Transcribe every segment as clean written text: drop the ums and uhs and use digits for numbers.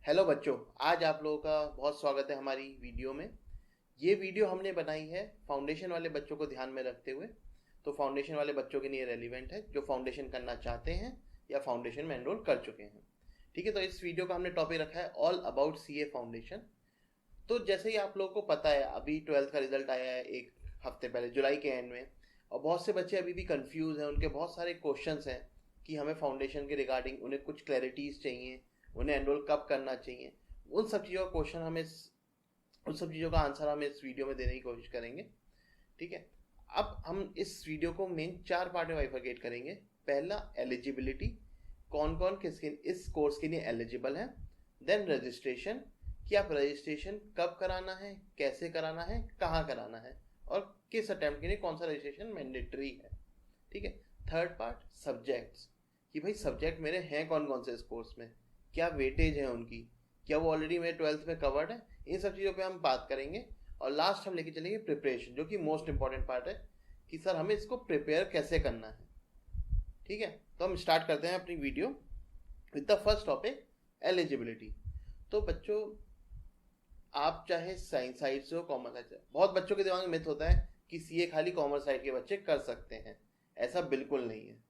Hello बच्चों। आज आप लोगों का बहुत स्वागत है हमारी वीडियो में। ये वीडियो हमने बनाई है फाउंडेशन वाले बच्चों को ध्यान में रखते हुए। तो फाउंडेशन वाले बच्चों के लिए रेलिवेंट है जो फाउंडेशन करना चाहते हैं या फाउंडेशन में एनरोल कर चुके हैं। ठीक है, तो इस वीडियो का हमने टॉपिक रखा है ऑल अबाउट सीए फाउंडेशन। तो जैसे ही आप लोगों को पता है, अभी 12th का रिजल्ट आया है एक हफ्ते पहले, जुलाई के एंड में। और बहुत से बच्चे अभी भी कंफ्यूज हैं, उनके बहुत सारे क्वेश्चंस हैं कि हमें फाउंडेशन के रिगार्डिंग उन्हें कुछ क्लैरिटीज चाहिए, उन्हें एनरोल कब करना चाहिए। उन सब चीज़ों का क्वेश्चन हमें उन सब चीज़ों का आंसर हम इस वीडियो में देने की कोशिश करेंगे। ठीक है, अब हम इस वीडियो को मेन 4 पार्ट में बाइफरकेट करेंगे। पहला, एलिजिबिलिटी, कौन कौन किसके इस कोर्स के लिए एलिजिबल है। देन रजिस्ट्रेशन, कि आप रजिस्ट्रेशन कब कराना है, कैसे कराना है, कहाँ कराना है, और किस अटेम्प्ट के लिए कौन सा रजिस्ट्रेशन मैंडेटरी है। ठीक है। थर्ड पार्ट, सब्जेक्ट्स, कि भाई सब्जेक्ट मेरे हैं कौन कौन से इस कोर्स में, क्या वेटेज है उनकी, क्या वो ऑलरेडी मेरे 12th में कवर्ड है। इन सब चीज़ों पे हम बात करेंगे। और लास्ट हम लेके चलेंगे प्रिपरेशन, जो कि मोस्ट इंपॉर्टेंट पार्ट है कि सर हमें इसको प्रिपेयर कैसे करना है। ठीक है, तो हम स्टार्ट करते हैं अपनी video with the first topic, eligibility. तो बच्चों, आप चाहे साइंस साइड से हो, कॉमर्स साइड से, बहुत बच्चों के दिमाग में मिथ होता है कि सीए खाली कॉमर्स साइड के बच्चे कर सकते हैं। ऐसा बिल्कुल नहीं है।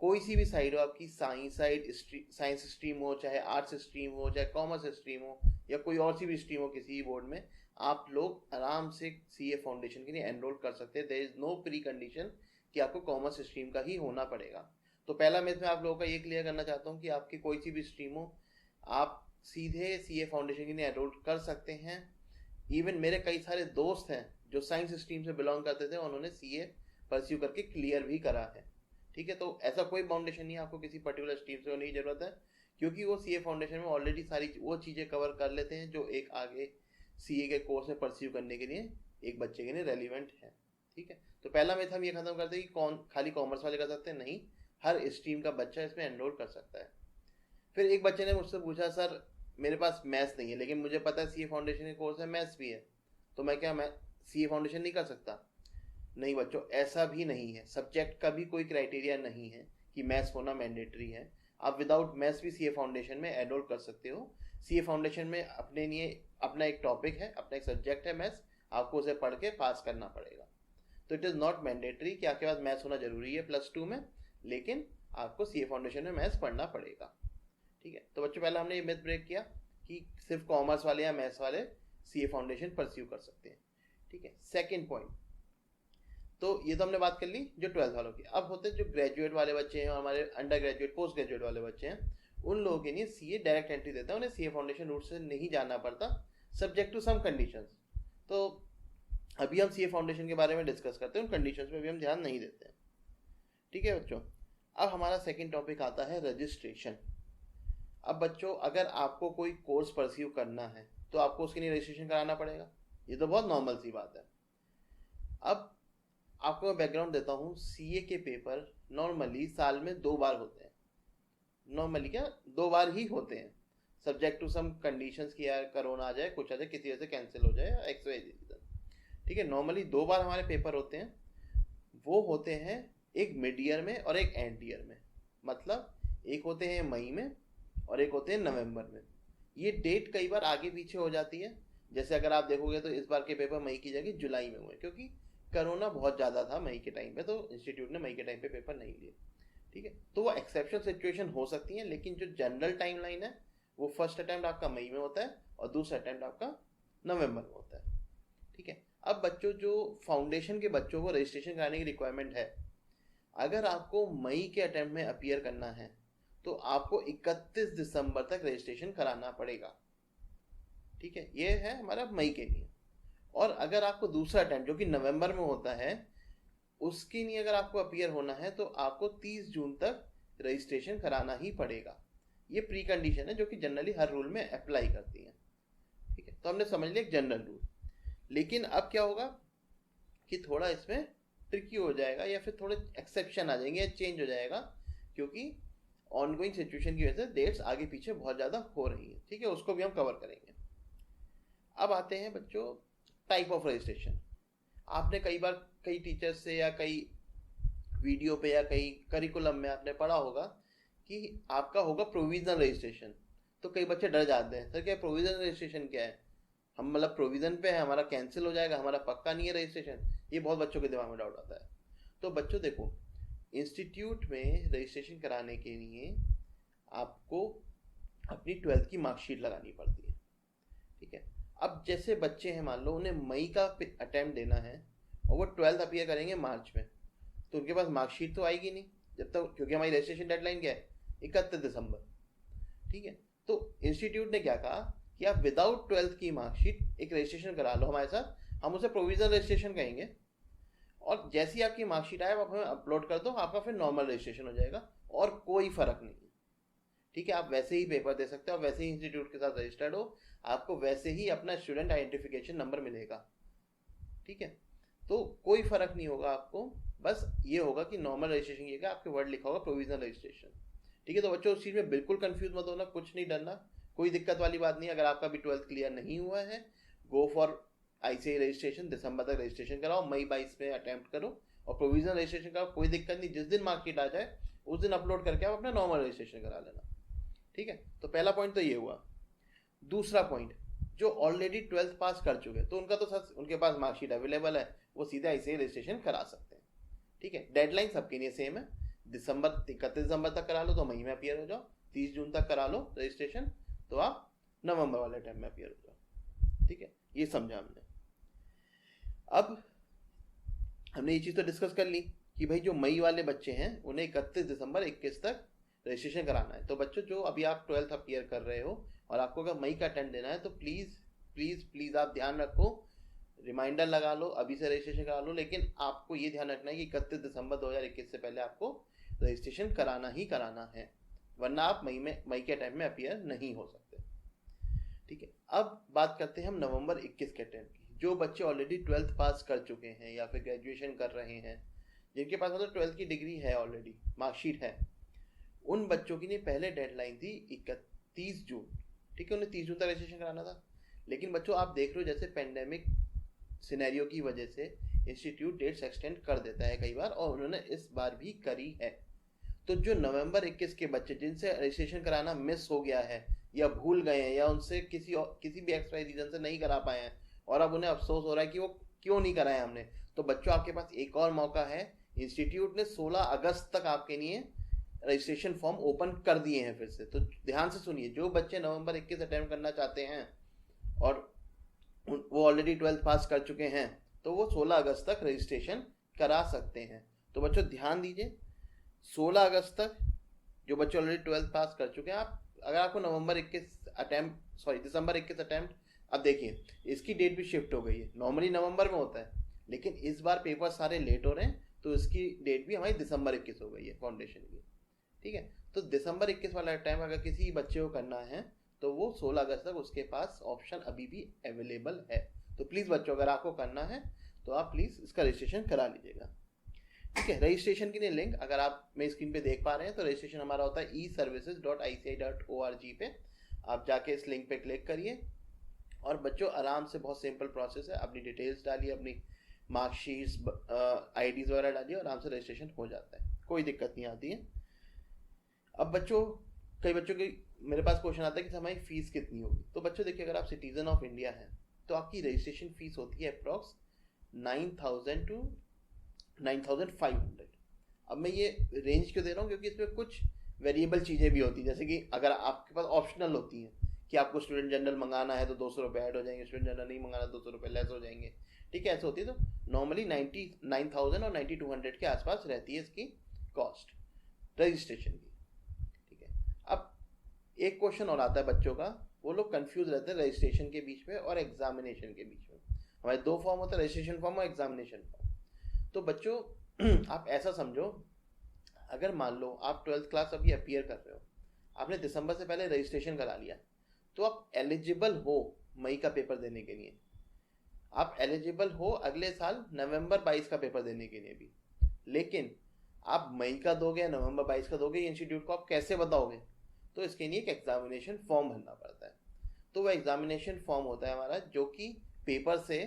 कोई सी भी साइड हो आपकी, साइंस साइड, साइंस स्ट्रीम हो, चाहे आर्ट्स स्ट्रीम हो, चाहे कॉमर्स स्ट्रीम हो, या कोई और सी भी स्ट्रीम हो किसी भी बोर्ड में, आप लोग आराम से सीए फाउंडेशन के लिए एनरोल कर सकते हैं। There is no precondition कि आपको कॉमर्स स्ट्रीम का ही होना पड़ेगा। तो पहला मिथ मैं आप लोगों का ये क्लियर करना चाहता हूँ कि आपकी कोई सी भी स्ट्रीम हो, आप सीधे सीए फाउंडेशन के लिए एनरोल कर सकते हैं। इवन मेरे कई सारे दोस्त हैं जो साइंस स्ट्रीम से बिलोंग करते थे, उन्होंने सीए परस्यू करके क्लियर भी करा है। ठीक है, तो ऐसा कोई फाउंडेशन नहीं है आपको किसी पर्टिकुलर स्ट्रीम से होने की जरूरत है, क्योंकि वो सीए फाउंडेशन में ऑलरेडी सारी वो चीज़ें कवर कर लेते हैं जो एक आगे सीए के कोर्स में परस्यू करने के लिए एक बच्चे के लिए रेलिवेंट है। ठीक है, तो पहला मिथ हम ये खत्म करते हैं कि कौन खाली कॉमर्स वाले कर सकते हैं। नहीं, हर स्ट्रीम का बच्चा इसमें एनरोल कर सकता है। फिर एक बच्चे ने मुझसे पूछा, सर मेरे पास मैथ्स नहीं है लेकिन मुझे पता है सीए फाउंडेशन के कोर्स में मैथ्स भी है, तो मैं सीए फाउंडेशन नहीं कर सकता? नहीं बच्चों, ऐसा भी नहीं है। सब्जेक्ट का भी कोई क्राइटेरिया नहीं है कि मैथ्स होना मैंडेटरी है। आप विदाउट मैथ्स भी सीए फाउंडेशन में एनरोल कर सकते हो। सीए फाउंडेशन में अपने लिए अपना एक टॉपिक है, अपना एक सब्जेक्ट है मैथ्स, आपको उसे पढ़ के पास करना पड़ेगा। तो इट इज़ नॉट मैंडेटरी कि आपके पास मैथ्स होना जरूरी है +2 में, लेकिन आपको सीए फाउंडेशन में मैथ्स पढ़ना पड़ेगा। ठीक है, तो बच्चों पहला हमने ये मिथ ब्रेक किया कि सिर्फ कॉमर्स वाले या मैथ्स वाले सीए फाउंडेशन परस्यू कर सकते हैं। ठीक है, सेकेंड पॉइंट, तो ये तो हमने बात कर ली जो 12th वालों की। अब होते हैं जो ग्रेजुएट वाले बच्चे हैं, हमारे अंडर ग्रेजुएट पोस्ट ग्रेजुएट वाले बच्चे हैं, उन लोगों के लिए सीए डायरेक्ट एंट्री देता है, उन्हें सीए फाउंडेशन रूट से नहीं जाना पड़ता, सब्जेक्ट टू सम कंडीशंस। तो अभी हम सीए फाउंडेशन के बारे में डिस्कस करते हैं, उन कंडीशंस पे भी हम ध्यान नहीं देते हैं। ठीक है बच्चों, अब हमारा सेकेंड टॉपिक आता है रजिस्ट्रेशन। अब बच्चों, अगर आपको कोई कोर्स परस्यू करना है तो आपको उसके लिए रजिस्ट्रेशन कराना पड़ेगा। ये तो बहुत नॉर्मल सी बात है। अब आपको मैं बैकग्राउंड देता हूँ। सीए के पेपर नॉर्मली साल में 2 बार होते हैं। नॉर्मली क्या, 2 बार ही होते हैं, सब्जेक्ट टू सम कंडीशंस की, यार कोरोना आ जाए, कुछ आ जाए, किसी वजह से कैंसिल हो जाए, एक्स वाई रीजन। ठीक है, नॉर्मली 2 बार हमारे पेपर होते हैं। वो होते हैं एक मिड ईयर में और एक एंड ईयर में। मतलब एक होते हैं मई में और एक होते हैं नवंबर में। ये डेट कई बार आगे पीछे हो जाती है। जैसे अगर आप देखोगे तो इस बार के पेपर मई की जगह जुलाई में हुए, क्योंकि कोरोना बहुत ज़्यादा था मई के टाइम पे, तो इंस्टीट्यूट ने मई के टाइम पे पेपर नहीं लिए। ठीक है, तो वो एक्सेप्शनल सिचुएशन हो सकती है, लेकिन जो जनरल टाइमलाइन है वो फर्स्ट अटैम्प्ट आपका मई में होता है और दूसरा अटैम्प्ट आपका नवंबर में होता है। ठीक है, अब बच्चों, जो फाउंडेशन के बच्चों को रजिस्ट्रेशन कराने की रिक्वायरमेंट है, अगर आपको मई के अटैम्प्ट में अपीयर करना है तो आपको 31 दिसंबर तक रजिस्ट्रेशन कराना पड़ेगा। ठीक है, ये है हमारा मई के लिए। और अगर आपको दूसरा अटैम्प्ट जो कि नवंबर में होता है, उसके लिए अगर आपको अपीयर होना है तो आपको 30 जून तक रजिस्ट्रेशन कराना ही पड़ेगा। ये प्री कंडीशन है जो कि जनरली हर रूल में अप्लाई करती है। ठीक है, तो हमने समझ लिया एक जनरल रूल। लेकिन अब क्या होगा कि थोड़ा इसमें ट्रिकी हो जाएगा, या फिर थोड़े एक्सेप्शन आ जाएंगे या चेंज हो जाएगा, क्योंकि ऑनगोइंग सिचुएशन की वजह से डेट्स आगे पीछे बहुत ज़्यादा हो रही है। ठीक है, उसको भी हम कवर करेंगे। अब आते हैं बच्चों टाइप ऑफ रजिस्ट्रेशन। आपने कई बार कई टीचर्स से या कई वीडियो पे या कई करिकुलम में आपने पढ़ा होगा कि आपका होगा प्रोविजनल रजिस्ट्रेशन। तो कई बच्चे डर जाते हैं, सर क्या प्रोविजन रजिस्ट्रेशन क्या है, हम मतलब प्रोविजन पे है, हमारा कैंसिल हो जाएगा, हमारा पक्का नहीं है रजिस्ट्रेशन। ये बहुत बच्चों के दिमाग में डाउट आता है। तो बच्चों देखो, इंस्टीट्यूट में रजिस्ट्रेशन कराने के लिए आपको अपनी 12th की मार्कशीट लगानी पड़ती है, ठीक है। अब जैसे बच्चे हैं, मान लो उन्हें मई का अटेम्प्ट देना है और वो 12th अपीयर करेंगे मार्च में, तो उनके पास मार्कशीट तो आएगी नहीं जब तक, क्योंकि हमारी रजिस्ट्रेशन डेडलाइन क्या है, 31 दिसंबर, ठीक है। तो इंस्टीट्यूट ने क्या कहा कि आप विदाउट 12th की मार्कशीट एक रजिस्ट्रेशन करा लो हमारे साथ, हम उसे प्रोविजनल रजिस्ट्रेशन कहेंगे, और जैसी आपकी मार्कशीट आए आप हमें अपलोड कर दो, आपका फिर नॉर्मल रजिस्ट्रेशन हो जाएगा और कोई फर्क नहीं है, ठीक है। आप वैसे ही पेपर दे सकते हो, वैसे ही इंस्टीट्यूट के साथ रजिस्टर्ड हो, आपको वैसे ही अपना स्टूडेंट आइडेंटिफिकेशन नंबर मिलेगा, ठीक है। तो कोई फर्क नहीं होगा आपको, बस ये होगा कि नॉर्मल रजिस्ट्रेशन ये आपके वर्ड लिखा होगा प्रोविजनल रजिस्ट्रेशन, ठीक है। तो बच्चों उस चीज़ में बिल्कुल कंफ्यूज मत होना, कुछ नहीं डरना, कोई दिक्कत वाली बात नहीं। अगर आपका भी 12th क्लियर नहीं हुआ है, गो फॉर ICAI रजिस्ट्रेशन, दिसंबर तक रजिस्ट्रेशन कराओ, मई 22 में अटेम्प्ट करो और प्रोविजनल रजिस्ट्रेशन कराओ, कोई दिक्कत नहीं। जिस दिन मार्कशीट आ जाए उस दिन अपलोड करके आप अपना नॉर्मल रजिस्ट्रेशन करा लेना, ठीक है। तो पहला पॉइंट तो ये हुआ। दूसरा पॉइंट, जो ऑलरेडी 12th पास कर चुके हैं तो उनका तो सर उनके पास मार्कशीट अवेलेबल है, वो सीधे ICAI रजिस्ट्रेशन करा सकते हैं, ठीक है। डेडलाइन सबके लिए सेम है, 31 दिसंबर तक करा लो तो मई में अपियर हो जाओ, 30 जून तक करा लो रजिस्ट्रेशन तो आप नवंबर वाले टाइम में अपियर हो जाओ, ठीक है। ये समझा हमने। अब हमने ये चीज़ तो डिस्कस कर ली कि भाई जो मई वाले बच्चे हैं उन्हें 31 दिसंबर 21 तक रजिस्ट्रेशन कराना है। तो बच्चों जो अभी आप 12th अपियर कर रहे हो और आपको अगर मई का अटेम्प्ट देना है तो प्लीज़ प्लीज़ प्लीज़ आप ध्यान रखो, रिमाइंडर लगा लो, अभी से रजिस्ट्रेशन करा लो, लेकिन आपको ये ध्यान रखना है कि 31 दिसंबर 2021 से पहले आपको रजिस्ट्रेशन कराना ही कराना है, वरना आप मई के टाइम में अपियर नहीं हो सकते, ठीक है। अब बात करते हैं हम नवंबर 21 के अटेम्प्ट की। जो बच्चे ऑलरेडी 12th पास कर चुके हैं या फिर ग्रेजुएशन कर रहे हैं, जिनके पास मतलब 12th की डिग्री है, ऑलरेडी मार्कशीट है, उन बच्चों की लिए पहले डेडलाइन थी 31 जून, ठीक है। उन्हें 30 जून तक रजिस्ट्रेशन कराना था, लेकिन बच्चों आप देख रहे हो जैसे पेंडेमिक सिनेरियो की वजह से इंस्टीट्यूट डेट्स एक्सटेंड कर देता है कई बार, और उन्होंने इस बार भी करी है। तो जो नवंबर 21 के बच्चे जिनसे रजिस्ट्रेशन कराना मिस हो गया है या भूल गए हैं या उनसे किसी भी एक्स वाई रीजन से नहीं करा पाए हैं और अब उन्हें अफसोस हो रहा है कि वो क्यों नहीं कराया हमने, तो बच्चों आपके पास एक और मौका है। इंस्टीट्यूट ने 16 अगस्त तक आपके लिए रजिस्ट्रेशन फॉर्म ओपन कर दिए हैं फिर से। तो ध्यान से सुनिए, जो बच्चे नवंबर 21 अटेम्प्ट करना चाहते हैं और वो ऑलरेडी 12th पास कर चुके हैं तो वो 16 अगस्त तक रजिस्ट्रेशन करा सकते हैं। तो बच्चों ध्यान दीजिए, 16 अगस्त तक जो बच्चे ऑलरेडी 12th पास कर चुके हैं, आप अगर आपको दिसंबर 21 अटेम्प्ट, अब देखिए इसकी डेट भी शिफ्ट हो गई है, नॉर्मली नवंबर में होता है लेकिन इस बार पेपर सारे लेट हो रहे हैं तो इसकी डेट भी हमारी दिसंबर 21 हो गई है फाउंडेशन की, ठीक है। तो दिसंबर 21 वाला टाइम अगर किसी बच्चे को करना है तो वो 16 अगस्त तक उसके पास ऑप्शन अभी भी अवेलेबल है। तो प्लीज़ बच्चों अगर आपको करना है तो आप प्लीज़ इसका रजिस्ट्रेशन करा लीजिएगा, ठीक है। रजिस्ट्रेशन के लिए लिंक अगर आप मेरी स्क्रीन पे देख पा रहे हैं तो रजिस्ट्रेशन हमारा होता है eservices.ici.org पे, आप जाके इस लिंक पे क्लिक करिए और बच्चों आराम से, बहुत सिंपल प्रोसेस है, अपनी डिटेल्स डालिए, अपनी मार्कशीट्स IDs वगैरह डालिए और आराम से रजिस्ट्रेशन हो जाता है, कोई दिक्कत नहीं आती है। अब बच्चों कई बच्चों के मेरे पास क्वेश्चन आता है कि हमारी फीस कितनी होगी। तो बच्चों देखिए, अगर आप सिटीजन ऑफ इंडिया हैं तो आपकी रजिस्ट्रेशन फीस होती है अप्रॉक्स 9,000 to 9,500। अब मैं ये रेंज क्यों दे रहा हूँ, क्योंकि इसमें कुछ वेरिएबल चीज़ें भी होती हैं, जैसे कि अगर आपके पास ऑप्शनल होती हैं कि आपको स्टूडेंट जनरल मंगाना है तो 200 रुपये ऐड हो जाएंगे, स्टूडेंट जनरल नहीं मंगाना 200 रुपये लेस हो जाएंगे, ठीक है, ऐसे होती है। तो नॉर्मली 99,000 और 9,200 के आसपास रहती है इसकी कॉस्ट रजिस्ट्रेशन की, ठीक है। अब एक क्वेश्चन और आता है बच्चों का, वो लोग कंफ्यूज रहते हैं रजिस्ट्रेशन के बीच में और एग्जामिनेशन के बीच में। हमारे दो फॉर्म होते हैं, रजिस्ट्रेशन फॉर्म और एग्जामिनेशन फॉर्म। तो बच्चों आप ऐसा समझो, अगर मान लो आप 12th क्लास अभी अपियर कर रहे हो, आपने दिसंबर से पहले रजिस्ट्रेशन करा लिया, तो आप एलिजिबल हो मई का पेपर देने के लिए, आप एलिजिबल हो अगले साल नवंबर 22 का पेपर देने के लिए भी। लेकिन आप मई का दोगे या नवंबर 22 का दोगे, इंस्टीट्यूट को आप कैसे बताओगे? तो इसके लिए एक एग्जामिनेशन फॉर्म भरना पड़ता है। तो वह एग्जामिनेशन फॉर्म होता है हमारा, जो कि पेपर से,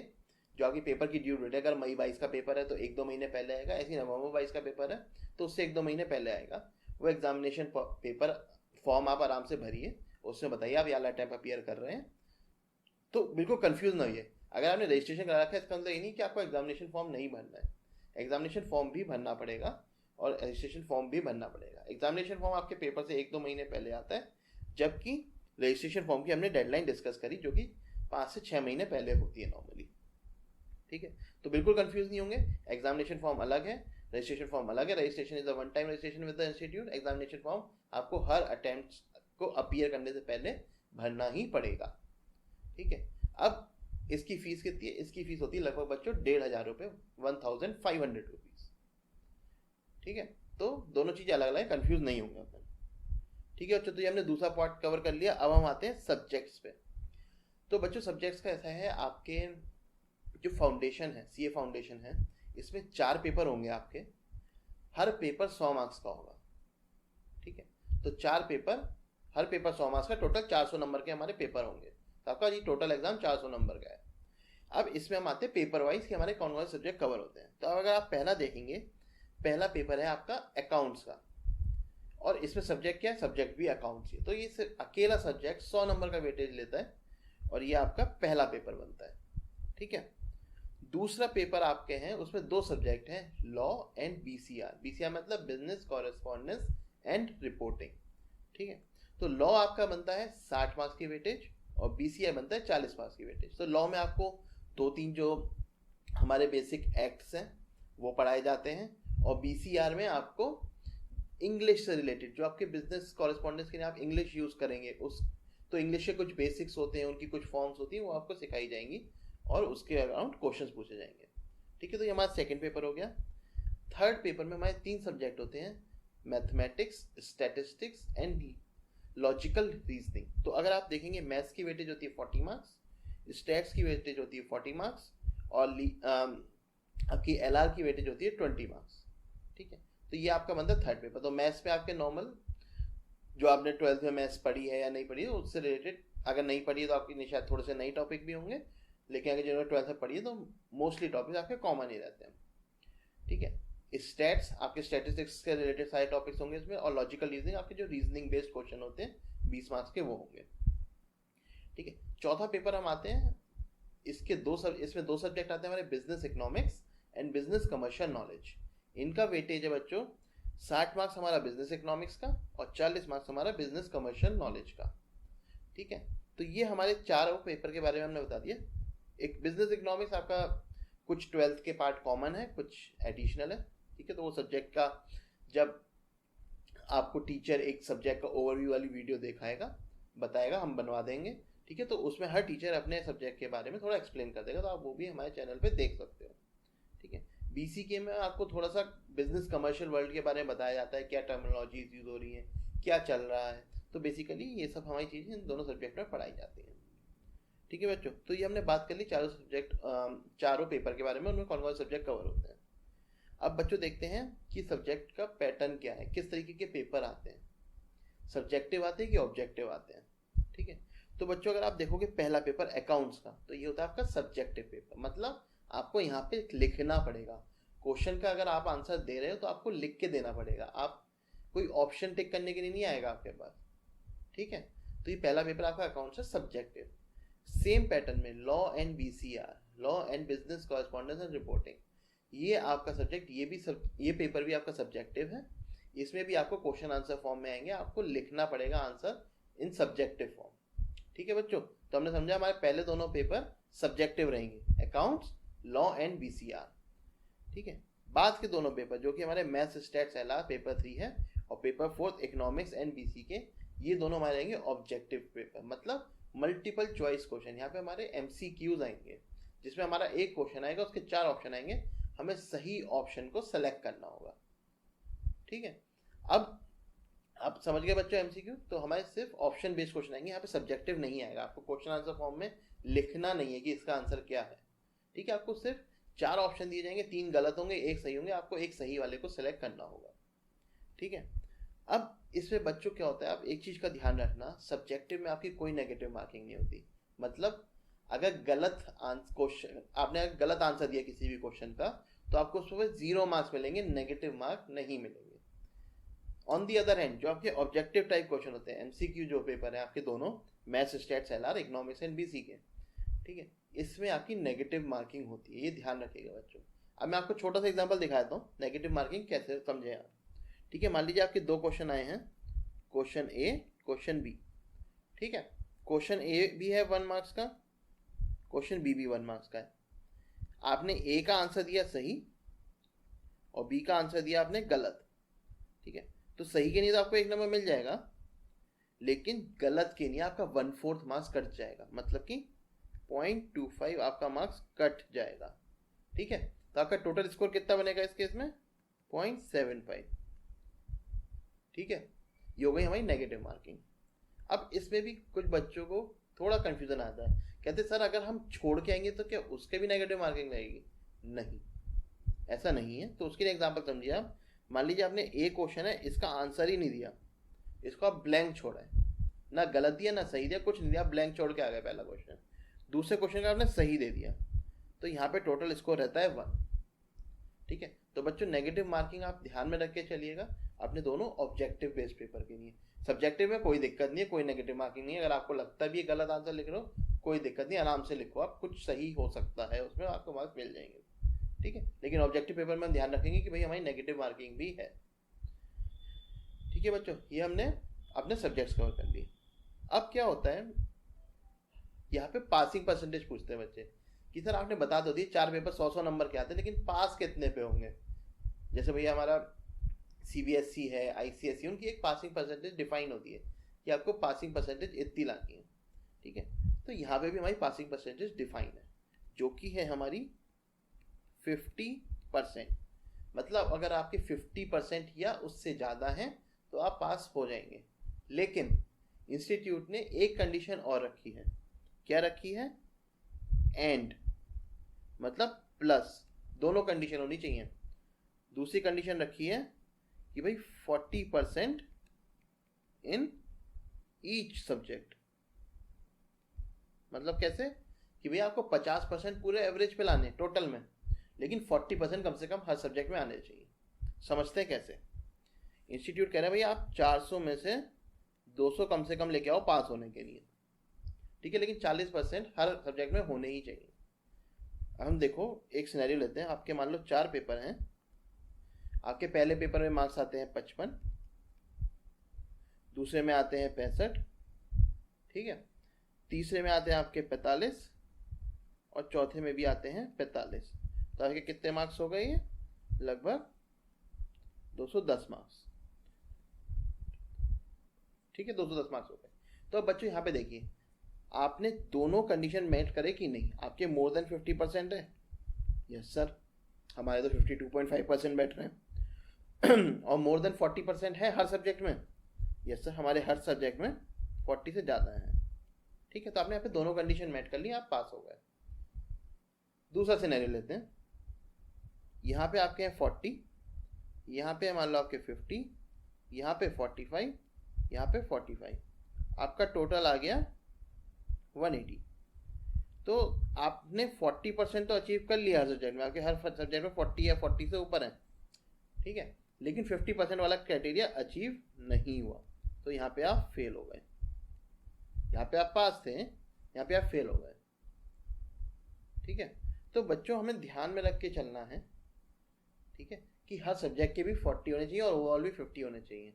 जो आपकी पेपर की ड्यू डेट है, अगर मई 22 का पेपर है तो 1-2 महीने पहले आएगा, ऐसे नवंबर 22 का पेपर है तो उससे 1-2 महीने पहले आएगा। वो एग्जामिनेशन पेपर फॉर्म आप आराम से भरिए उसमें बताइए आप ये वाला अटेम्प्ट अपीयर कर रहे हैं। तो बिल्कुल कंफ्यूज ना होइए। अगर आपने रजिस्ट्रेशन करा रखा है इसका मतलब ये नहीं कि आपको एग्जामिनेशन फॉर्म नहीं भरना है, एग्जामिनेशन फॉर्म भी भरना पड़ेगा और रजिस्ट्रेशन फॉर्म भी भरना पड़ेगा। एग्जामिनेशन फॉर्म आपके पेपर से 1-2 महीने पहले आता है, जबकि रजिस्ट्रेशन फॉर्म की हमने डेडलाइन डिस्कस करी जो कि 5 से 6 महीने पहले होती है नॉर्मली। ठीक है, तो बिल्कुल कंफ्यूज नहीं होंगे। एग्जामिनेशन फॉर्म अलग है, रजिस्ट्रेशन फॉर्म अलग है। Registration is a one time registration with the institute. Examination form आपको हर अटेम्प्ट को अपीयर करने से पहले भरना ही पड़ेगा। ठीक है, अब इसकी फीस कितनी है? इसकी फीस होती है लगभग बच्चों 1,500 रुपये, 1,500 रुपीज। ठीक है, तो दोनों चीजें अलग अलग है, कंफ्यूज नहीं होंगे अपन। ठीक है बच्चों, तो ये हमने दूसरा पार्ट कवर कर लिया। अब हम आते हैं सब्जेक्ट्स पे। तो बच्चों सब्जेक्ट्स का ऐसा है, आपके जो फाउंडेशन है, सीए फाउंडेशन है, इसमें 4 पेपर होंगे आपके। हर पेपर 100 मार्क्स का होगा। ठीक है, तो 4 पेपर, हर पेपर 100 मार्क्स का, टोटल 400 नंबर के हमारे पेपर होंगे। तो आपका ये टोटल एग्जाम 400 नंबर का है। अब इसमें हम आते हैं पेपर वाइज कि हमारे कौन कौन से सब्जेक्ट कवर होते हैं। तो अगर आप पहला देखेंगे, पहला पेपर है आपका अकाउंट्स का, और इसमें सब्जेक्ट क्या है? सब्जेक्ट भी अकाउंट्स ही है। तो ये सिर्फ अकेला सब्जेक्ट 100 नंबर का वेटेज लेता है और ये आपका पहला पेपर बनता है। ठीक है, दूसरा पेपर आपके हैं, उसमें 2 सब्जेक्ट हैं, लॉ एंड बीसीआर। बीसीआर मतलब बिजनेस कॉरेस्पॉन्डेंस एंड रिपोर्टिंग। ठीक है, तो लॉ आपका बनता है 60 मार्क्स की वेटेज और बीसीआर बनता है 40 मार्क्स की वेटेज। तो लॉ में आपको 2-3 जो हमारे बेसिक एक्ट्स हैं वो पढ़ाए जाते हैं, और बीसीआर में आपको इंग्लिश से रिलेटेड जो आपके बिजनेस कॉरेस्पॉन्डेंस के लिए आप इंग्लिश यूज करेंगे, उस तो इंग्लिश के कुछ बेसिक्स होते हैं, उनकी कुछ फॉर्म्स होती हैं, वो आपको सिखाई जाएंगी और उसके अराउंड क्वेश्चंस पूछे जाएंगे। ठीक है, तो ये हमारा सेकंड पेपर हो गया। थर्ड पेपर में हमारे 3 सब्जेक्ट होते हैं, mathematics, statistics and logical reasoning. तो अगर आप देखेंगे मैथ्स की वेटेज होती है 40 मार्क्स, स्टैट्स की वेटेज होती है 40 मार्क्स, और आपकी एलआर की वेटेज होती है 20 मार्क्स। ठीक है, तो ये आपका बनता है थर्ड पेपर। तो मैथ्स पे आपके नॉर्मल जो आपने 12th में मैथ्स पढ़ी है या नहीं पढ़ी है उससे रिलेटेड, अगर नहीं पढ़ी है तो आपकी शायद थोड़े से नए टॉपिक भी होंगे, लेकिन अगर जिन्होंने 12th में पढ़ी है तो मोस्टली टॉपिक आपके कॉमन ही रहते हैं। ठीक है, स्टैट्स आपके स्टैटिस्टिक्स के रिलेटेड सारे टॉपिक्स होंगे इसमें, और लॉजिकल रीजनिंग आपके जो रीजनिंग बेस्ड क्वेश्चन होते हैं 20 मार्क्स के वो होंगे। ठीक है, चौथा पेपर हम आते हैं, इसमें 2 सब्जेक्ट आते हैं हमारे, business economics and business commercial knowledge. इनका वेटेज है बच्चों 60 मार्क्स हमारा बिजनेस इकोनॉमिक्स का और 40 मार्क्स हमारा बिजनेस कमर्शियल नॉलेज का। ठीक है, तो ये हमारे चारों पेपर के बारे में हमने बता दिया। एक बिजनेस इकोनॉमिक्स आपका कुछ 12th के पार्ट कॉमन है, कुछ एडिशनल है। ठीक है, तो वो सब्जेक्ट का जब आपको टीचर एक सब्जेक्ट का ओवरव्यू वाली वीडियो दिखाएगा, बताएगा, हम बनवा देंगे। ठीक है, तो उसमें हर टीचर अपने सब्जेक्ट के बारे में थोड़ा एक्सप्लेन कर देगा, तो आप वो भी हमारे चैनल पे देख सकते हो। ठीक है, बीसीके में आपको थोड़ा सा बिजनेस कमर्शियल वर्ल्ड के बारे में बताया जाता है, क्या टर्मिनोलॉजीज यूज हो रही है, क्या चल रहा है। तो बेसिकली ये सब हमारी चीज़ें इन दोनों सब्जेक्ट में पढ़ाई जाती हैं। ठीक है बच्चों, तो ये हमने बात कर ली चारों सब्जेक्ट, चारों पेपर के बारे में, उनमें कौन कौन सब्जेक्ट कवर होते हैं। अब बच्चों देखते हैं कि सब्जेक्ट का पैटर्न क्या है, किस तरीके के पेपर आते हैं, सब्जेक्टिव आते हैं कि ऑब्जेक्टिव आते हैं। ठीक है, तो बच्चों अगर आप देखोगे पहला पेपर अकाउंट्स का, तो ये होता है आपका सब्जेक्टिव पेपर, मतलब आपको यहाँ पे लिखना पड़ेगा। क्वेश्चन का अगर आप आंसर दे रहे हो तो आपको लिख के देना पड़ेगा, आप कोई ऑप्शन टिक करने के लिए नहीं आएगा आपके पास। ठीक है, तो ये पहला पेपर आपका अकाउंट्स है, सब्जेक्टिव। सेम पैटर्न में law and BCR, law and business correspondence and reporting, ये आपका सब्जेक्ट, ये पेपर भी आपका सब्जेक्टिव है। इसमें भी आपको क्वेश्चन आंसर फॉर्म में आएंगे, आपको लिखना पड़ेगा आंसर इन सब्जेक्टिव फॉर्म। ठीक है बच्चों, तो हमने समझा हमारे पहले दोनों पेपर सब्जेक्टिव रहेंगे, अकाउंट्स, लॉ एंड बीसीआर। ठीक है, बाद के दोनों पेपर जो कि हमारे मैथ्स, स्टैट्स, एलआर पेपर 3 है, और पेपर 4 इकोनॉमिक्स एंड बीसी के, ये दोनों हमारे रहेंगे ऑब्जेक्टिव पेपर, मतलब मल्टीपल चॉइस क्वेश्चन। यहाँ पे हमारे एमसीक्यूज आएंगे, जिसमें हमारा एक क्वेश्चन आएगा, उसके 4 ऑप्शन आएंगे, हमें सही ऑप्शन को सेलेक्ट करना होगा। ठीक है, अब आप समझ गए बच्चों एमसीक्यू, तो हमारे सिर्फ ऑप्शन बेस्ड क्वेश्चन आएंगे, यहाँ पे सब्जेक्टिव नहीं आएगा, आपको क्वेश्चन आंसर फॉर्म में लिखना नहीं है कि इसका आंसर क्या है। ठीक है, आपको सिर्फ 4 ऑप्शन दिए जाएंगे, 3 गलत होंगे, 1 सही होंगे, आपको एक सही वाले को सिलेक्ट करना होगा। ठीक है, अब इसमें बच्चों क्या होता है, आप एक चीज का ध्यान रखना, सब्जेक्टिव में आपकी कोई नेगेटिव मार्किंग नहीं होती। मतलब अगर क्वेश्चन आपने गलत आंसर दिया किसी भी क्वेश्चन का, तो आपको उसमें 0 मार्क्स मिलेंगे, नेगेटिव मार्क नहीं मिलेंगे। ऑन दी अदर हैंड जो आपके ऑब्जेक्टिव टाइप क्वेश्चन होते हैं, एमसीक्यू जो पेपर है आपके दोनों maths, stats, LR, economics and BC के, ठीक है, इसमें आपकी नेगेटिव मार्किंग होती है, ये ध्यान रखिएगा बच्चों। अब मैं आपको छोटा सा एग्जांपल दिखाता हूँ नेगेटिव मार्किंग कैसे समझे आप। ठीक है, मान लीजिए आपके दो क्वेश्चन आए हैं, क्वेश्चन ए, क्वेश्चन बी। ठीक है, क्वेश्चन ए भी है 1 मार्क्स का, क्वेश्चन बी भी 1 मार्क्स का है। आपने ए का आंसर दिया सही और बी का आंसर दिया आपने गलत। ठीक है, तो सही के लिए तो आपको 1 नंबर मिल जाएगा, लेकिन गलत के लिए आपका 1/4 मार्क्स कट जाएगा, मतलब कि 0.25 आपका मार्क्स कट जाएगा। ठीक है, तो आपका टोटल स्कोर कितना बनेगा इस केस में? 0.75। ठीक है, ये हो गई हमारी नेगेटिव मार्किंग। अब इसमें भी कुछ बच्चों को थोड़ा कंफ्यूजन आता है, कहते सर अगर हम छोड़ के आएंगे तो क्या उसके भी नेगेटिव मार्किंग रहेगी? नहीं, ऐसा नहीं है। तो उसके लिए एग्जांपल समझिए आप। मान लीजिए आपने ए क्वेश्चन है, इसका आंसर ही नहीं दिया, इसको आप ब्लैंक छोड़ा है, ना गलत दिया ना सही दिया, कुछ नहीं दिया, ब्लैंक छोड़ के आ गए पहला क्वेश्चन। दूसरे क्वेश्चन का आपने सही दे दिया, तो यहाँ पे टोटल स्कोर रहता है 1। ठीक है, तो बच्चों नेगेटिव मार्किंग आप ध्यान में रख के चलिएगा अपने दोनों ऑब्जेक्टिव बेस्ड पेपर के लिए। सब्जेक्टिव में कोई दिक्कत नहीं है, कोई नेगेटिव मार्किंग नहीं है। अगर आपको लगता भी है गलत आंसर लिख रहे हो, कोई दिक्कत नहीं, आराम से लिखो आप, कुछ सही हो सकता है उसमें, आपको मार्क्स मिल जाएंगे। ठीक है, लेकिन ऑब्जेक्टिव पेपर में हम ध्यान रखेंगे कि भाई हमारी नेगेटिव मार्किंग भी है। ठीक है बच्चों, ये हमने अपने सब्जेक्ट्स कवर कर लिए। अब क्या होता है, यहाँ पे पासिंग परसेंटेज पूछते हैं बच्चे कि सर आपने बता दो दिए 4 पेपर 100 नंबर के आते हैं, लेकिन पास कितने पे होंगे? जैसे भैया हमारा सीबीएसई है, आईसीएसई, उनकी एक पासिंग परसेंटेज डिफाइन होती है कि आपको पासिंग परसेंटेज इतनी लानी है। ठीक है, तो यहाँ पे भी हमारी पासिंग परसेंटेज डिफाइन है, जो कि है हमारी 50%। मतलब अगर आपके 50% या उससे ज़्यादा हैं तो आप पास हो जाएंगे। लेकिन इंस्टीट्यूट ने एक कंडीशन और रखी है। क्या रखी है? एंड, मतलब प्लस, दोनों कंडीशन होनी चाहिए। दूसरी कंडीशन रखी है कि भाई 40% इन ईच सब्जेक्ट। मतलब कैसे कि भाई आपको 50% पूरे एवरेज पे लाने टोटल में, लेकिन 40% कम से कम हर सब्जेक्ट में आने चाहिए। समझते हैं कैसे? इंस्टीट्यूट कह रहा है भाई आप 400 में से 200 कम से कम लेके आओ पास होने के लिए। ठीक है, लेकिन 40% हर सब्जेक्ट में होने ही चाहिए। हम देखो एक सिनेरियो लेते हैं, आपके मान लो 4 पेपर हैं, आपके पहले पेपर में मार्क्स आते हैं 55, दूसरे में आते हैं 65, ठीक है, तीसरे में आते हैं आपके 45 और चौथे में भी आते हैं 45। तो आपके कितने मार्क्स हो गए? ये लगभग 210 मार्क्स। ठीक है, 210 मार्क्स हो गए। तो अब बच्चों यहाँ पे देखिए, आपने दोनों कंडीशन मेट करे कि नहीं? आपके मोर देन 50% है? यस सर, हमारे तो 52.5% बैठ रहे हैं। और मोर देन 40% है हर सब्जेक्ट में? यस सर, हमारे हर सब्जेक्ट में 40 से ज़्यादा है। ठीक है, तो आपने यहाँ पे दोनों कंडीशन मेट कर ली, आप पास हो गए। दूसरा सिनेरियो लेते हैं, यहाँ पे आपके हैं 40, यहाँ पे मान लो आपके 50, यहाँ पे 45, यहाँ पे 45, आपका टोटल आ गया 180। तो आपने 40% तो अचीव कर लिया हर सब्जेक्ट में, आपके हर सब्जेक्ट में 40 या 40 से ऊपर है। ठीक है, लेकिन 50% वाला क्राइटेरिया अचीव नहीं हुआ, तो यहाँ पे आप फेल हो गए। यहाँ पे आप पास थे, यहाँ पे आप फेल हो गए। ठीक है, तो बच्चों हमें ध्यान में रख के चलना है, ठीक है, कि हर सब्जेक्ट के भी 40 होने चाहिए और ओवरऑल भी 50 होने चाहिए।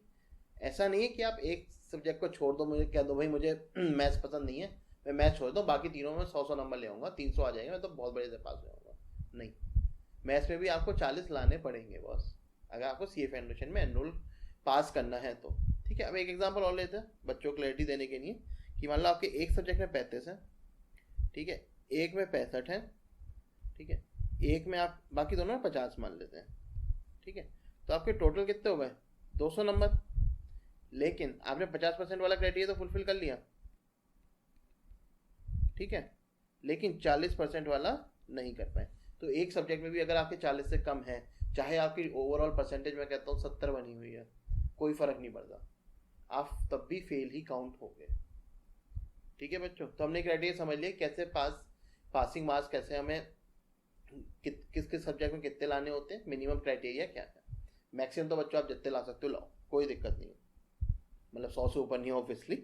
ऐसा नहीं है कि आप एक सब्जेक्ट को छोड़ दो, मुझे कह दो भाई मुझे मैथ्स पसंद नहीं है, मैं मैथ्स छोड़ दूँ, बाकी तीनों में 100 नंबर ले आऊँगा, 300 आ जाएंगे, मैं तो बहुत बड़े से पास हो जाऊँगा। नहीं, मैथ्स में भी आपको 40 लाने पड़ेंगे बॉस, अगर आपको सीए फाउंडेशन में एनरोल पास करना है तो। ठीक है, अब एक एग्जाम्पल और लेते हैं बच्चों को क्लैरिटी देने के लिए, कि मान लो आपके एक सब्जेक्ट में 35 है, ठीक है, एक में 65 है, ठीक है, एक में आप बाकी दोनों में 50 मान लेते हैं। ठीक है, तो आपके टोटल कितने हो गए? 200 नंबर। लेकिन आपने 50% वाला क्राइटेरिया तो फुलफिल कर लिया, ठीक है, लेकिन 40% वाला नहीं कर पाए। तो एक सब्जेक्ट में भी अगर आपके 40 से कम है, चाहे आपकी ओवरऑल परसेंटेज में कहता हूँ 70 बनी हुई है, कोई फर्क नहीं पड़ता, आप तब भी फेल ही काउंट हो गए। ठीक है बच्चों, तो हमने क्राइटेरिया समझ लिया कैसे पासिंग मार्क्स कैसे हमें किस किस सब्जेक्ट में कितने लाने होते हैं, मिनिमम क्राइटेरिया क्या है, मैक्सिमम तो बच्चों आप जितने ला सकते हो लाओ। कोई दिक्कत नहीं है, मतलब 100 से ऊपर नहीं ऑब्वियसली।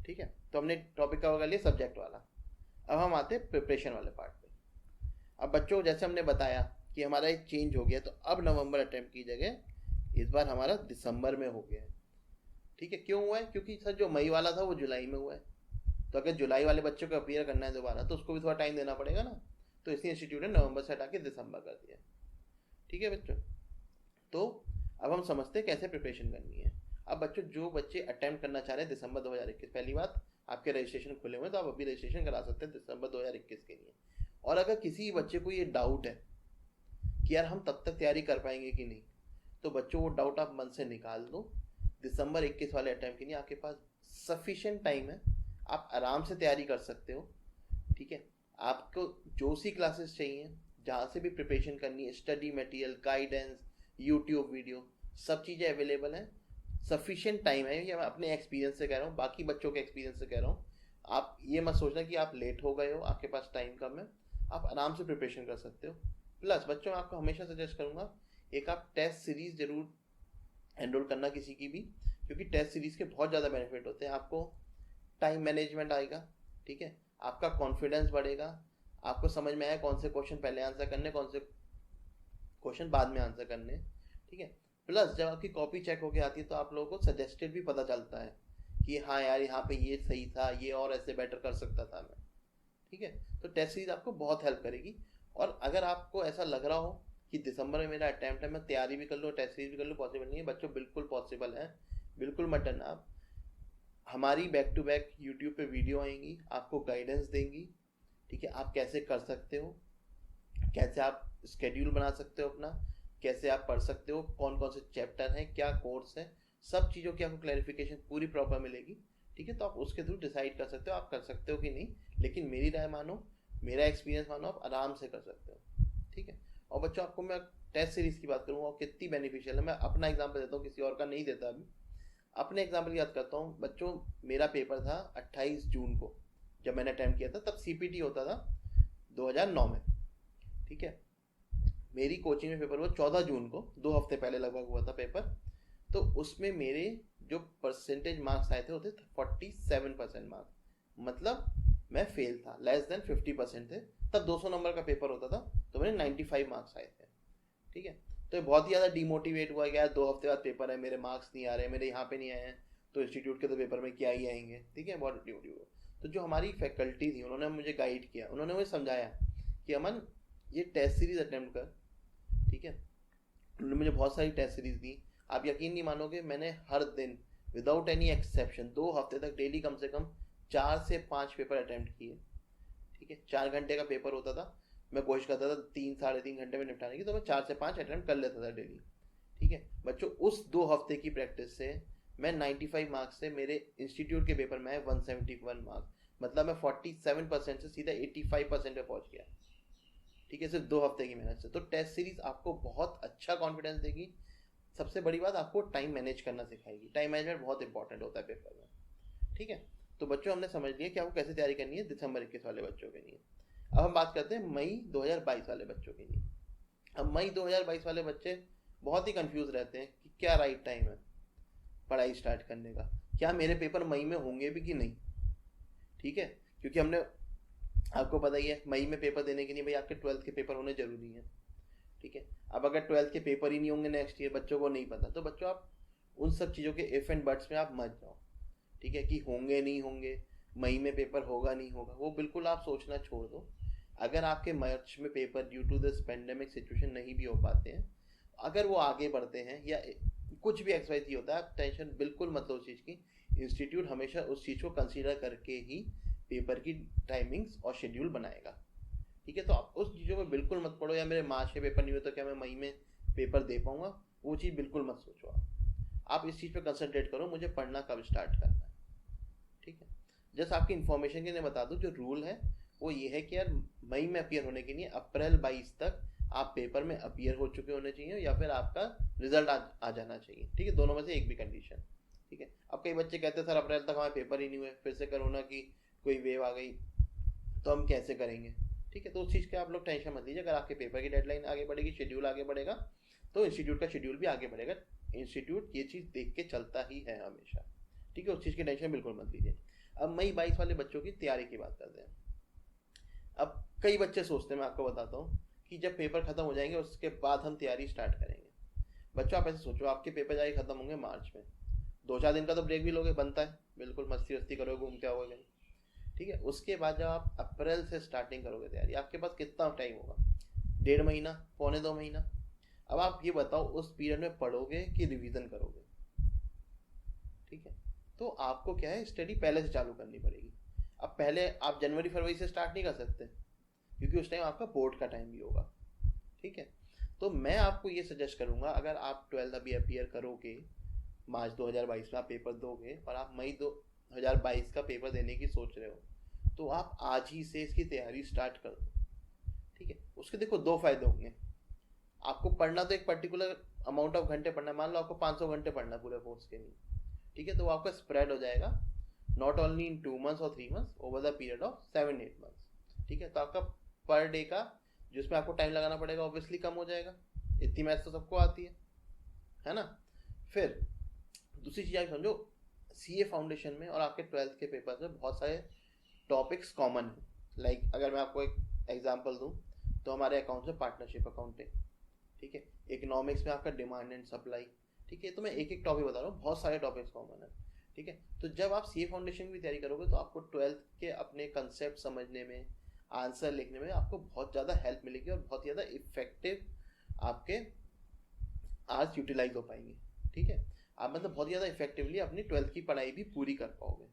ठीक है, तो हमने टॉपिक कवर कर लिया सब्जेक्ट वाला। अब हम आते हैं प्रिपरेशन वाले पार्ट पे। अब बच्चों को जैसे हमने बताया कि हमारा एक चेंज हो गया, तो अब नवंबर अटेम्प्ट की जगह इस बार हमारा दिसंबर में हो गया है। ठीक है, क्यों हुआ है? क्योंकि सर जो मई वाला था वो जुलाई में हुआ है, तो अगर जुलाई वाले बच्चों को अपीयर करना है दोबारा तो उसको भी थोड़ा टाइम देना पड़ेगा ना, तो इसलिए इंस्टीट्यूट ने नवंबर से हटा के दिसंबर कर दिया। ठीक है बच्चों, तो अब हम समझते हैं कैसे प्रिपरेशन करनी है। अब बच्चों जो बच्चे अटेम्प्ट करना चाह रहे हैं दिसंबर 2021, पहली बात आपके रजिस्ट्रेशन खुले हुए हैं, तो आप अभी रजिस्ट्रेशन करा सकते हैं दिसंबर 2021 के लिए। और अगर किसी बच्चे को ये डाउट है कि यार हम तब तक तैयारी कर पाएंगे कि नहीं, तो बच्चों वो डाउट आप मन से निकाल दो। दिसंबर 21 वाले अटेम्प्ट के लिए आपके पास सफिशिएंट टाइम है, आप आराम से तैयारी कर सकते हो। ठीक है, आपको जो सी क्लासेस चाहिए, जहाँ से भी प्रिपरेशन करनी है, study material, guidance, YouTube video, सब चीज़ें अवेलेबल हैं। सफिशिएंट टाइम है, ये मैं अपने एक्सपीरियंस से कह रहा हूँ, बाकी बच्चों के एक्सपीरियंस से कह रहा हूँ। आप ये मत सोचना कि आप लेट हो गए हो, आपके पास टाइम कम है, आप आराम से प्रिपरेशन कर सकते हो। प्लस बच्चों, मैं आपको हमेशा सजेस्ट करूँगा एक आप टेस्ट सीरीज जरूर एनरोल करना किसी की भी, क्योंकि टेस्ट सीरीज के बहुत ज़्यादा बेनिफिट होते हैं। आपको टाइम मैनेजमेंट आएगा, ठीक है, आपका कॉन्फिडेंस बढ़ेगा, आपको समझ में आया कौन से क्वेश्चन पहले आंसर करने, कौन से क्वेश्चन बाद में आंसर करने। ठीक है, प्लस जब आपकी कॉपी चेक होके आती है तो आप लोगों को सजेस्टेड भी पता चलता है कि हाँ यार यहाँ पे ये सही था, ये और ऐसे बेटर कर सकता था मैं। ठीक है, तो टेस्ट सीरीज आपको बहुत हेल्प करेगी। और अगर आपको ऐसा लग रहा हो कि दिसंबर में मेरा अटैम्प्ट है, मैं तैयारी भी कर लूँ, टेस्ट सीरीज भी कर लूँ, पॉसिबल नहीं है बच्चों, बिल्कुल पॉसिबल है, बिल्कुल मत डरना आप। हमारी बैक टू बैक यूट्यूब पे वीडियो आएंगी, आपको गाइडेंस देंगी। ठीक है, आप कैसे कर सकते हो, कैसे आप स्केड्यूल बना सकते हो अपना, कैसे आप पढ़ सकते हो, कौन कौन से चैप्टर हैं, क्या कोर्स है, सब चीज़ों की आपको क्लैरिफिकेशन पूरी प्रॉपर मिलेगी। ठीक है, तो आप उसके थ्रू डिसाइड कर सकते हो आप कर सकते हो कि नहीं, लेकिन मेरी राय मानो, मेरा एक्सपीरियंस मानो, आप आराम से कर सकते हो। ठीक है, और बच्चों आपको मैं टेस्ट सीरीज की बात करूँ और कितनी बेनिफिशियल है, मैं अपना एग्जाम्पल देता हूँ, किसी और का नहीं देता अभी, अपने एग्जाम्पल की याद करता हूँ। बच्चों मेरा पेपर था 28 जून को, जब मैंने अटैम्प्ट किया था तब सीपीटी होता था 2009 में। ठीक है, मेरी कोचिंग में पेपर हुआ 14 जून को, 2 हफ्ते पहले लगभग हुआ था पेपर। तो उसमें मेरे जो परसेंटेज मार्क्स आए थे वो थे 47% मार्क्स, मतलब मैं फेल था, लेस देन 50% थे। तब 200 नंबर का पेपर होता था, तो मेरे 95 मार्क्स आए थे। ठीक है, तो बहुत ही ज़्यादा डिमोटिवेट हुआ गया, 2 हफ्ते बाद पेपर है, मेरे मार्क्स नहीं आ रहे, मेरे यहाँ पे नहीं आए हैं, तो इंस्टीट्यूट के तो पेपर में क्या ही आएंगे। ठीक है, बहुत डिमोटिवेट। तो जो हमारी फैकल्टी थी उन्होंने मुझे गाइड किया, उन्होंने मुझे समझाया कि अमन ये टेस्ट सीरीज अटेम्प्ट कर। ठीक है, उन्होंने मुझे बहुत सारी टेस्ट सीरीज दी, आप यकीन नहीं मानोगे, मैंने हर दिन विदाउट एनी एक्सेप्शन 2 हफ्ते तक डेली कम से कम 4 से 5 पेपर अटेम्प्ट किए। ठीक है, 4 घंटे का पेपर होता था, मैं कोशिश करता था 3-3.5 घंटे में निपटाने की, तो मैं 4 से 5 अटेम्प्ट कर लेता था डेली। ठीक है बच्चों, उस 2 हफ्ते की प्रैक्टिस से मैं 95 मार्क्स से मेरे इंस्टीट्यूट के पेपर में आए 171 मार्क्स, मतलब मैं 47% से सीधा 85% पे पहुंच गया। ठीक है, सिर्फ 2 हफ्ते की मेहनत से। तो टेस्ट सीरीज आपको बहुत अच्छा कॉन्फिडेंस देगी। सबसे बड़ी बात, आपको टाइम मैनेज करना सिखाएगी, टाइम मैनेजमेंट बहुत इंपॉर्टेंट होता है पेपर में। ठीक है, तो बच्चों हमने समझ लिया कि आपको कैसे तैयारी करनी है दिसंबर 21 वाले बच्चों के लिए। अब हम बात करते हैं मई 2022 वाले बच्चों के लिए। अब मई 2022 वाले बच्चे बहुत ही कंफ्यूज रहते हैं कि क्या राइट टाइम है पढ़ाई स्टार्ट करने का, क्या मेरे पेपर मई में होंगे भी कि नहीं। ठीक है, क्योंकि हमने आपको पता ही है मई में पेपर देने के लिए भाई आपके 12th के पेपर होने जरूरी है। ठीक है, अब अगर 12th के पेपर ही नहीं होंगे नेक्स्ट ईयर, बच्चों को नहीं पता, तो बच्चों आप उन सब चीज़ों के इफ एंड बट्स में आप मत जाओ। ठीक है, कि होंगे नहीं होंगे, मई में पेपर होगा नहीं होगा, वो बिल्कुल आप सोचना छोड़ दो। अगर आपके मार्च में paper due to this pandemic situation नहीं भी हो पाते हैं, अगर वो आगे बढ़ते हैं या कुछ भी XYZ होता है, आप टेंशन बिल्कुल मत लो उस चीज़ की। इंस्टीट्यूट हमेशा उस चीज़ को कंसीडर करके ही पेपर की टाइमिंग्स और शेड्यूल बनाएगा। ठीक है, तो आप उस चीज़ों में बिल्कुल मत पढ़ो, या मेरे मार्च में पेपर नहीं हुए तो क्या मैं मई में पेपर दे पाऊंगा, वो चीज़ बिल्कुल मत सोचो। आप इस चीज़ पे कंसंट्रेट करो, मुझे पढ़ना कब स्टार्ट करना है। ठीक है, जस्ट आपकी इन्फॉर्मेशन के लिए बता दूं, जो रूल है वो ये है कि यार मई में अपियर होने के लिए अप्रैल 22 तक आप पेपर में अपियर हो चुके होने चाहिए, या फिर आपका रिजल्ट आ जाना चाहिए। ठीक है, दोनों में से एक भी कंडीशन। ठीक है, अब कई बच्चे कहते हैं सर अप्रैल तक हमारे पेपर ही नहीं हुए, फिर से कोरोना की कोई वेव आ गई तो हम कैसे करेंगे। ठीक है, तो उस चीज़ के आप लोग टेंशन मत लीजिए, अगर आपके पेपर की डेडलाइन आगे बढ़ेगी, शेड्यूल आगे बढ़ेगा, तो इंस्टीट्यूट का शेड्यूल भी आगे बढ़ेगा इंस्टीट्यूट ये चीज़ देख के चलता ही है हमेशा, ठीक है। उस चीज़ की टेंशन बिल्कुल मत लीजिए। अब मई 22 वाले बच्चों की तैयारी की बात करते हैं। अब कई बच्चे सोचते हैं, मैं आपको बताता हूँ, कि जब पेपर खत्म हो जाएंगे उसके बाद हम तैयारी स्टार्ट करेंगे। बच्चों आप ऐसे सोचो, आपके पेपर जाके खत्म होंगे मार्च में, 2-4 दिन का तो ब्रेक भी लोगे, बनता है, बिल्कुल मस्ती वस्ती करोगे, घूमते आओगे कहीं, ठीक है। उसके बाद जब आप अप्रैल से स्टार्टिंग करोगे तैयारी, आपके पास कितना टाइम होगा? 1.5 महीना, पौने 2 महीना। अब आप ये बताओ उस पीरियड में पढ़ोगे कि रिवीजन करोगे, ठीक है। तो आपको क्या है, स्टडी पहले से चालू करनी पड़ेगी। अब पहले आप जनवरी फरवरी से स्टार्ट नहीं कर सकते, क्योंकि उस टाइम आपका बोर्ड का टाइम भी होगा, ठीक है। तो मैं आपको ये सजेस्ट करूंगा, अगर आप 12th अभी अपीयर करोगे, मार्च 2022 में आप पेपर दोगे और आप मई 2022 का पेपर देने की सोच रहे हो, तो आप आज ही से इसकी तैयारी स्टार्ट कर दो, ठीक है। उसके देखो 2 फायदे होंगे। आपको पढ़ना तो एक पर्टिकुलर अमाउंट ऑफ घंटे पढ़ना है, मान लो आपको 500 घंटे पढ़ना पूरे कोर्स के लिए, ठीक है। तो वो आपका स्प्रेड हो जाएगा, नॉट ओनली इन 2 months और 3 months, over the period of 7-8 months, ठीक है। तो आपका पर डे का जिसमें आपको टाइम लगाना पड़ेगा ऑब्वियसली कम हो जाएगा। इतनी मैथ्स तो सबको आती है ना। फिर दूसरी चीज़ आप समझो, सीए फाउंडेशन में और आपके 12th के पेपर में बहुत सारे टॉपिक्स कॉमन हैं। लाइक अगर मैं आपको एक एग्जांपल दूं, तो हमारे अकाउंट्स में पार्टनरशिप अकाउंटिंग, ठीक है। इकोनॉमिक्स में आपका डिमांड एंड सप्लाई, ठीक है। तो मैं एक एक टॉपिक बता रहा हूँ, बहुत सारे टॉपिक्स कॉमन है, ठीक है। तो जब आप सीए फाउंडेशन की तैयारी करोगे तो आपको 12th के अपने कंसेप्ट समझने में, आंसर लिखने में आपको बहुत ज़्यादा हेल्प मिलेगी और बहुत ज़्यादा इफेक्टिव आपके आज यूटिलाइज हो पाएंगे, ठीक है। आप मतलब बहुत ज़्यादा इफेक्टिवली अपनी 12th की पढ़ाई भी पूरी कर पाओगे,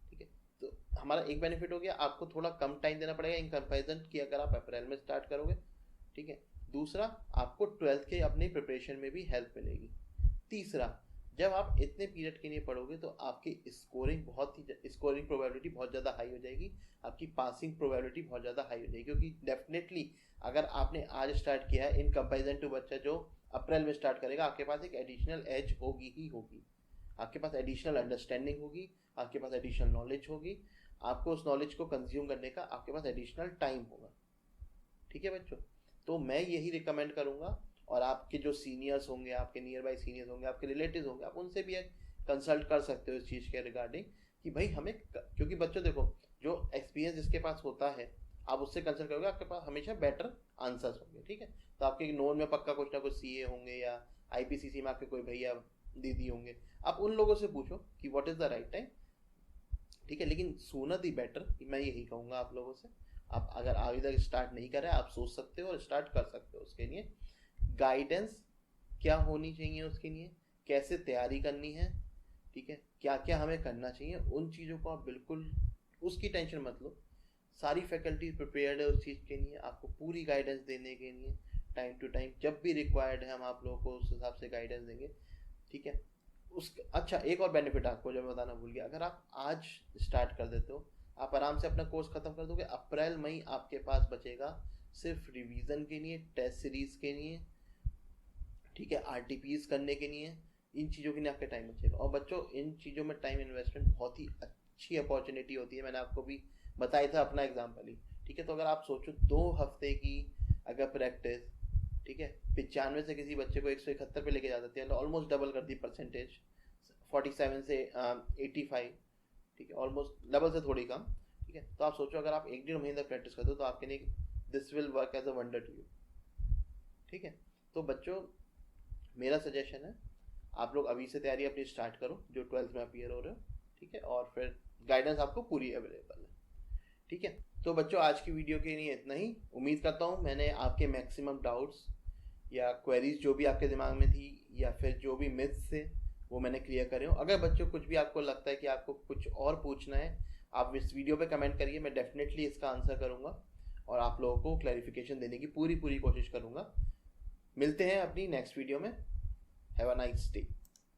ठीक है। तो हमारा एक बेनिफिट हो गया, आपको थोड़ा कम टाइम देना पड़ेगा इन कंपेरिजन कि अगर आप अप्रैल में स्टार्ट करोगे, ठीक है। दूसरा, आपको 12th के अपनी प्रिपरेशन में भी हेल्प मिलेगी। तीसरा, जब आप इतने पीरियड के लिए पढ़ोगे तो आपकी स्कोरिंग प्रोबेबिलिटी बहुत ज़्यादा हाई हो जाएगी, आपकी पासिंग प्रोबेबिलिटी बहुत ज़्यादा हाई हो जाएगी, क्योंकि डेफिनेटली अगर आपने आज स्टार्ट किया है इन कंपैरिजन टू बच्चा जो अप्रैल में स्टार्ट करेगा, आपके पास एक एडिशनल एज होगी ही होगी, आपके पास एडिशनल अंडरस्टैंडिंग होगी, आपके पास एडिशनल नॉलेज होगी, आपको उस नॉलेज को कंज्यूम करने का आपके पास एडिशनल टाइम होगा, ठीक है बच्चों। तो मैं यही रिकमेंड करूँगा, और आपके जो सीनियर्स होंगे, आपके नियर बाई सीनियर्स होंगे, आपके रिलेटिव्स होंगे, आप उनसे भी कंसल्ट कर सकते हो इस चीज़ के रिगार्डिंग कि भाई हमें, क्योंकि बच्चों देखो, जो एक्सपीरियंस जिसके पास होता है आप उससे कंसल्ट करोगे, आपके पास हमेशा बेटर आंसर्स होंगे, ठीक है। तो आपके नोन में पक्का कुछ ना कुछ सीए होंगे, या आईपीसीसी में आपके कोई भैया दीदी होंगे, आप उन लोगों से पूछो कि what is the right time, ठीक है। लेकिन सूनर दी बेटर, मैं यही कहूँगा आप लोगों से, आप अगर अभी तक स्टार्ट नहीं करें आप सोच सकते हो और स्टार्ट कर सकते हो। उसके लिए गाइडेंस क्या होनी चाहिए, उसके लिए कैसे तैयारी करनी है, ठीक है, क्या क्या हमें करना चाहिए, उन चीज़ों को आप बिल्कुल उसकी टेंशन मत लो। सारी फैकल्टी प्रिपेयर्ड है उस चीज़ के लिए, आपको पूरी गाइडेंस देने के लिए, टाइम टू टाइम जब भी रिक्वायर्ड है हम आप लोगों को उस हिसाब से गाइडेंस देंगे, ठीक है। अच्छा, एक और बेनिफिट आपको जो मैं बताना भूल गया, अगर आप आज स्टार्ट कर देते हो आप आराम से अपना कोर्स खत्म कर दोगे, अप्रैल मई आपके पास बचेगा सिर्फ रिवीजन के लिए, टेस्ट सीरीज के लिए, ठीक है, आरटीपीज करने के लिए, इन चीज़ों के लिए आपका टाइम बचेगा। और बच्चों इन चीज़ों में टाइम इन्वेस्टमेंट बहुत ही अच्छी अपॉर्चुनिटी होती है, मैंने आपको भी बताया था अपना एग्जाम्पल ही, ठीक है। तो अगर आप सोचो 2 हफ्ते की अगर प्रैक्टिस, ठीक है, 95 से किसी बच्चे को 171 पे लेके जा सकती है, ऑलमोस्ट डबल कर दी परसेंटेज, 47 से 85, ठीक है, ऑलमोस्ट डबल से थोड़ी कम, ठीक है। तो आप सोचो अगर आप 1-1.5 महीने तक प्रैक्टिस करते हो तो आपके लिए this will work as a wonder to you, ठीक है। तो बच्चों मेरा सजेशन है आप लोग अभी से तैयारी अपनी स्टार्ट करो जो 12th में अपीयर हो रहे हो, ठीक है, और फिर गाइडेंस आपको पूरी अवेलेबल है, ठीक है। तो बच्चों आज की वीडियो के लिए इतना ही। उम्मीद करता हूँ मैंने आपके मैक्सिमम डाउट्स या क्वेरीज जो भी आपके दिमाग में थी या फिर जो भी मिथ्स थे वो मैंने क्लियर करे हो। अगर बच्चों कुछ भी आपको लगता है कि आपको कुछ और पूछना है, आप इस वीडियो पे कमेंट करिए, मैं डेफिनेटली इसका आंसर करूँगा और आप लोगों को क्लैरिफिकेशन देने की पूरी कोशिश करूँगा। मिलते हैं अपनी नेक्स्ट वीडियो में। Have a nice day.